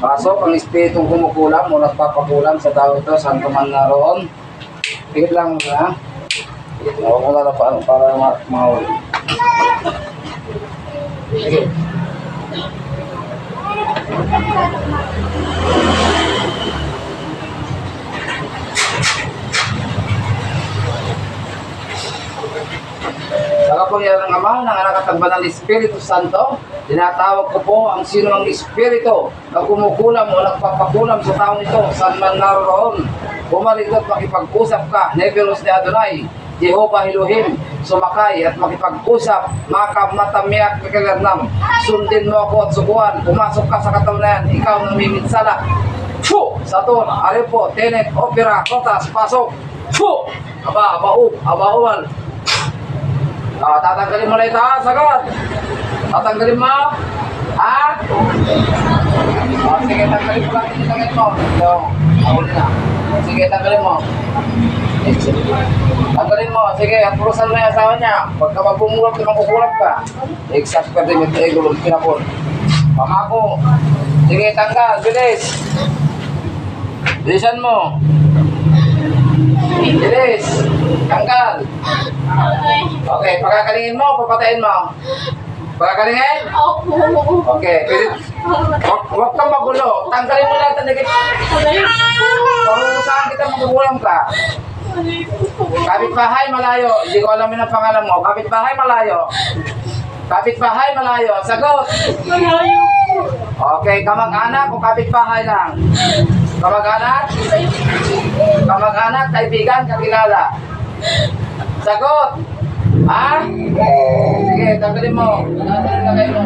Pasok ang espiritong kumukulam o nagpapakulam sa tao ito, saan ka man naroon. Pigit lang ha. Huwag mo lalapaan para mahuli. Sige. Sa kapangyarihan ng Ama, ng Anak at ng Banal na Espiritu Santo, tinatawag ko po ang sino ang espiritu na kumukulam o nagpapakulam sa taong ito, saan man naroon. Pumarito at makipag-usap ka, Nebelos ni Adonai, Jehovah Elohim, sumakay at makipag-usap, matamyak na kaganam. Sundin mo ako at subuhan, pumasok ka sa katawan na yan, ikaw na miminsala. Fu! Saturn, Arepo, Tenet, Opera, Kotas, pasok. Fu! Abauman. Tatanggalin mo na ito, sagot. Tatanggalin mo. Ha? Sige, tanggalin mo lang. Tanggalin mo. Ito, mahuli na. Sige, tanggalin mo. Tanggalin mo. Sige, apurusan mo yung asawa niya. Pagka magbumulap, makukulap ka. Exact pa din yung gulong pinapon. Pamako. Sige, tanggal. Bilis. Bilisan mo. Bilis. Tanggal. Okay, pagkakalingin mo, papatayin mo. Pagkakalingin? Okay, huwag kang magulo. Tanggalin mo lahat ang negit. Kung saan kita magugulang ka. Kapitbahay malayo. Hindi ko alam yung pangalan mo. Kapitbahay malayo. Kapitbahay malayo. Sagot. Malayo. Okay, kamag-anak o kapitbahay lang? Kamag-anak? Kamag-anak, kaibigan, kakilala. Sagot! Ha? Sige, tanggalin mo. Tanggalin mo.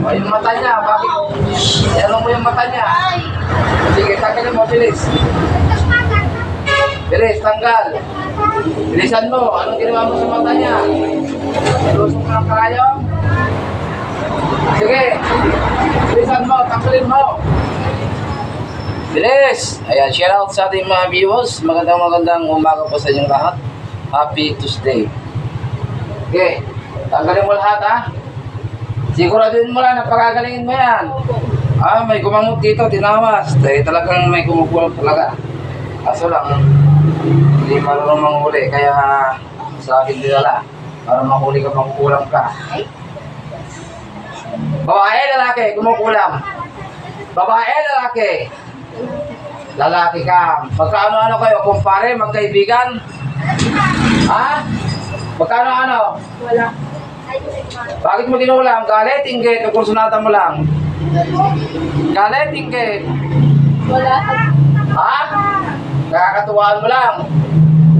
O, yung mata niya, bakit? Tanong mo yung mata niya. Sige, tanggalin mo, bilis. Bilis, tanggal. Bilisan mo. Anong ginawa mo sa mata niya? Lusok mo ng karayong? Sige. Bilisan mo, tanggalin mo. Bilis! Ayan, shout out sa ating mga viewers. Magandang umaga po sa inyong lahat. Happy Tuesday. Okay, tanggalin mo lahat ha. Siguraduhin mo lang na pagagalingin mo yan. May gumangot dito, tinawas. Talagang may kumukulam talaga. Kaso lang, hindi marunong manghuli. Kaya sa akin dinala. Para mahuli ka, makukulam ka. Babae, lalaki, kumukulam. Babae, lalaki. Lalaki ka. Magkaano-ano kayo? Kumpare, magkaibigan? Ha? Magkano-ano? Wala. Bakit mo ginulam? Galit, inggit, o kursunatan mo lang? Galit, inggit. Wala. Ha? Kakatuwaan mo lang.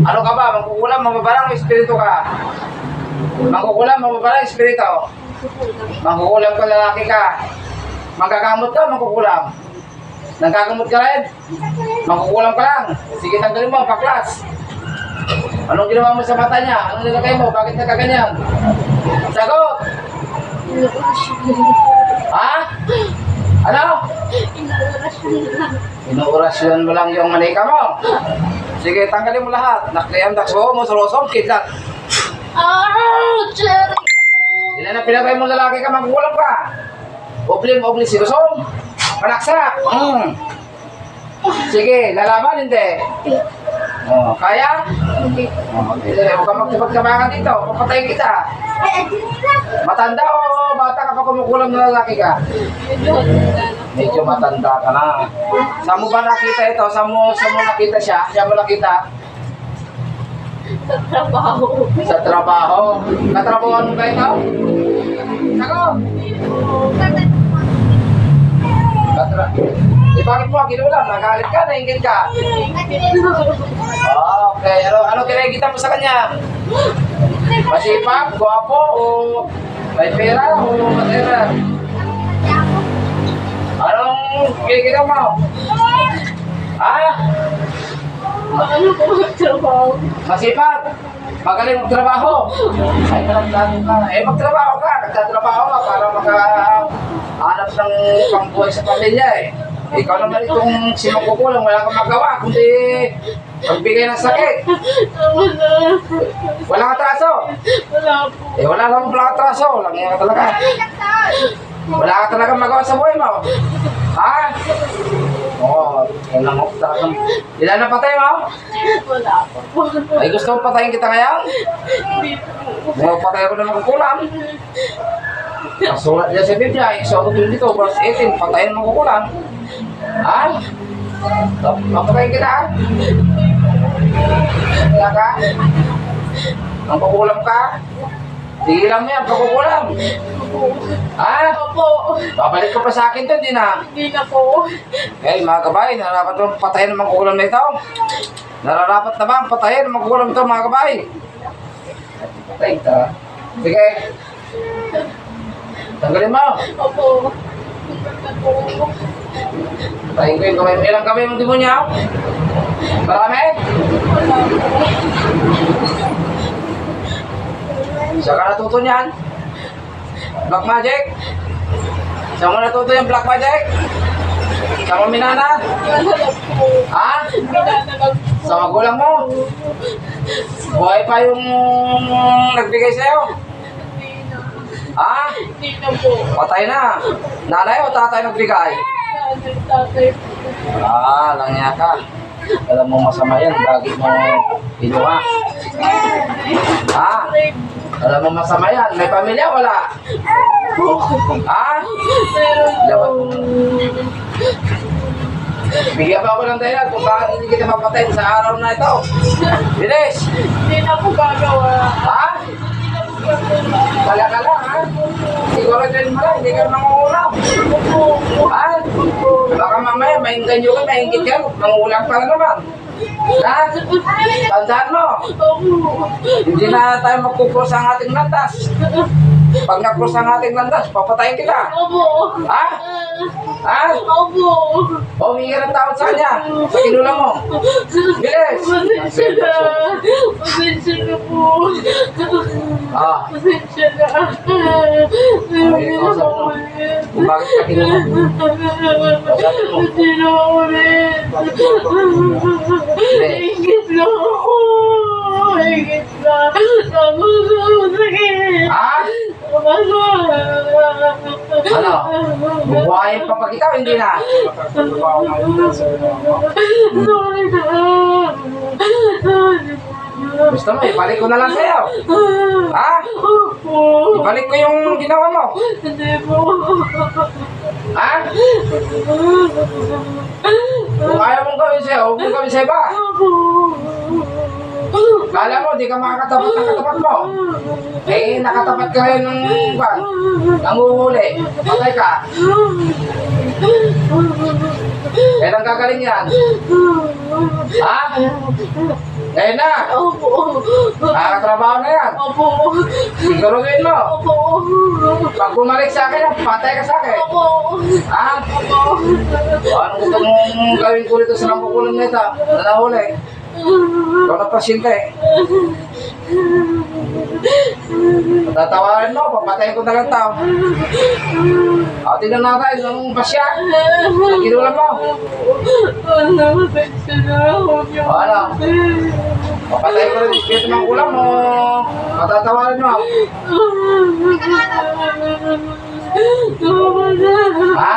Ano ka ba? Mangkukulam, mababalang espiritu ka. Mangkukulam, mababalang espiritu. Mangkukulam ka, lalaki ka. Manggagamot ka, mangkukulam. Nagkagamot ka rin? Mangkukulam ka lang. Sige, tanggalin mo, paklas. Anong ginawa mo sa mata niya? Anong nilagay mo? Bakit nagkaganyan? Sagot! Ha? Ano? Inuurasyon mo lang yung manika mo. Sige, tanggalin mo lahat. Nakliyam, dakso mo, sarosong, kidlat. Ilan na pinagay mo lalaki ka, mangkukulam ka. Oblim, sinusong. Panaksak. Sige, lalaban, hindi. Kaya? Huwag kang magtibag-tabangan dito. Papatayin kita. Matanda o bata ka pa kumukulam na lalaki ka? Medyo matanda ka na. Saan mo ba nakita ito? Saan mo nakita siya? Saan mo nakita? Sa trabaho. Sa trabaho? Katrabahoan mo ba ito? Sagot! Bakit mo ginulam? Nagalit ka? Nainggit ka? Okay. Ano kinakita mo sa kanya? Masipag? Guwapo? O may pera? O matera? Anong kinakita mo? Ha? Ano ko magtrabaho? Masipag? Magaling magtrabaho? Ay, talagdato ka. Magtrabaho ka. Nagtatrabaho ka para makahanap ng pangbuhay sa pamilya eh. Ikaw naman itong sinungkukulang, wala kang magawa, kundi Pagbigay ng sakit. Wala. Walang atraso. Wala po. Eh, wala lang pala atraso. Lang yan ka talaga. Wala ka talaga magawa sa buhay mo. Ha? Oo. Yan lang mo. Talagang. Ilan na patay mo? Wala po. Ay, gusto mo patayin kita ngayon? Hindi po. Mga patay ako na makukulam. Nasulat niya sa Biblia, Exodus 22, verse 18, patayin ng makukulam. Ha? Papatayin kita, ha? Wala ka? Ang kukulam ka? Tigilan mo yan, pakukulam. Ha? Opo. Babalik ka pa sa akin to, di na. Hindi na po. Eh, mga kabay, nararapat mo patayin ng makukulam na ito? Nararapat na ba ang patayin ng makukulam ito, mga kabay? Patay ka. Sige. Tanggalin mo. Opo. Patayin ko yung kamay mo. Ilang kamay mong demonyo? Marami? Wala po. Saan ka natuto niyan? Black Magic? Saan mo natuto yung Black Magic? Saan mo minana? Wala lang po. Ha? Wala na lang po. Sa magulang mo? Buhay pa yung nagbigay sa'yo? Hindi na. Ha? Hindi na po. Patay na. Nanay o tatay nagbigay? Tatay po. Ah, langya ka. Alam mo masama yan. Lagi mo kinuha. Ha? Alam mo masama yan. May pamilya wala? Ha? Meron Lawat po. mo. Bigyan pa ako ng dahilan kung bakit hindi kita mapatay sa araw na ito. Bilis! Hindi na po gagawa. Ha? Kala ka lang, ha? Siguro din mo lang, hindi ka mangungulam. Opo. Ha? Baka mamaya, maingganyo ka, maingit ka, mangulang pa naman. Ha? Tandaan mo, Opo. hindi na tayo magkukros ang ating landas. Pag nakros ang ating landas, papatayin kita. Opo. Ha? Ha? Opo. O, humingi ng tawad sa kanya. Sa kinulang mo. Bilis! Pasensya na. Pasensya na po. Ah, Pasensya na. Hindi na po ulit. kung bakit ka kinulang mo. Hindi na ulit. Ingit na ako. Ingit na. Sakit. Ha? Ano? Bubuhayin pa pa kita o hindi na? Sorry na. Gusto mo, ibalik ko na lang sa'yo. Ha? Opo. Ibalik ko yung ginawa mo. Hindi po. Ha? Kung ayaw mong gawin sa'yo, huwag mong gawin sa iba. Opo. Kala mo, di ka makakatapat ng katapat mo. Eh, nakatapat ka ngayon ng ban. Nanguhuli. Patay ka. Kailan gagaling yan? Ha? Ngayon na. Opo. Nakakatrabaho na yan. Opo. Siguruhin mo. Opo. Pag bumalik sa akin, patay ka sa akin. Opo. Ha? Opo. O, anong gusto mong gawin ko dito sa nampukulong nito? Na nahuli? Ikaw na pasyente. Tatawarin mo, papatayin ko na lang tao. O, tignan natin, yung pasya. Kinulang mo. Wala, pasensya na. Huwag niyo O, ano? Papatayin ko rin, espiritu ng kulang mo. Patatawarin mo. Ha?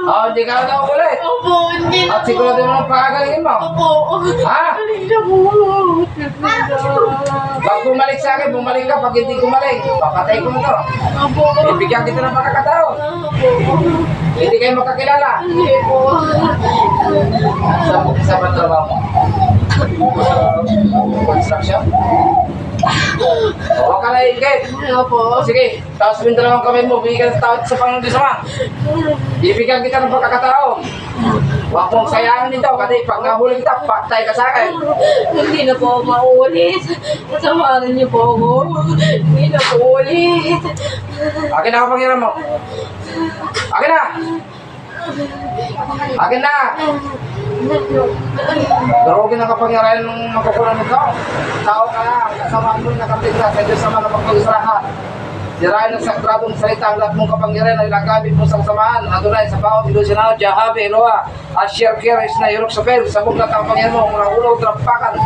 O, hindi ka na ulit. Opo, hindi na At siguro din mo pakagalingin mo. Opo. Ha? Hindi na po. Pag bumalik sa akin, bumalik ka. Pag hindi bumalik, papatay ko na to. Opo. Bibigyan kita ng pagkakataon. Opo. Hindi kayo magkakilala. Hindi po. Sa ba trabaho mo? Construction? Huwag ka na ingit. Opo. Sige, tapos yung dalawang kamay mo, bigyan ng tawad sa Panginoon Diyos Ama. Bibigyan kita ng pagkakataon. Huwag mong sayangin nito, kasi pag nahuli kita, patay ka sa akin. Hindi na po maulit. Samahan niyo po ako. Hindi na po ulit. Akin na kapangyarihan mo. Akin na! Akin na! Darugin ang kapangyarihan ng makukulang nito. Tao ka na, kasama mo yung nakatigla sa Diyos Ama na pagpag-isa lahat. Sirain ng sakradong salita ang lahat mong kapangyarihan na ilagamit mo sa kasamaan. Adonai, sa bawat ilusionado, Jahabe, Eloa, Asher, Kira, Isna, Yurok, Sopel, sabog lahat ang kapangyarihan mo, mula ulo, trapakan.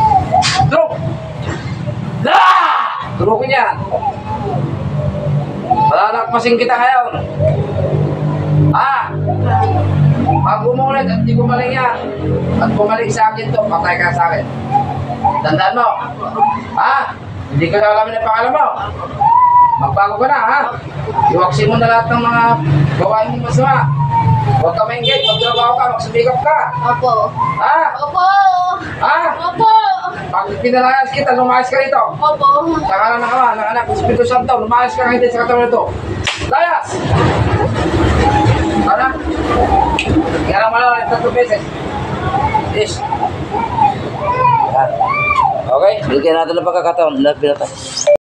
Drop! Turukin yan. Palalakpasin kita ngayon. Pag umulit at di gumaling yan, at bumalik sa akin to, patay ka sa akin. Tandaan mo. Hindi ka nalaman ang pangalan mo. Magbago ka na, ha? Iwaksin mo na lahat ng mga gawain mong masama. Huwag ka ma-engage, magtrabaho ka, magsumikap ka. Opo. Opo. Opo. Pag pinalayas kita, lumayas ka rito. Opo. Sa kanan ng Ama, ng Anak, ng Espiritu Santo, lumayas ka hindi sa katawan nito. Layas! Ano? Kaya mo lang 3 beses. Yes. Okay, bigyan natin ng pagkakataon. Lahat pinatay.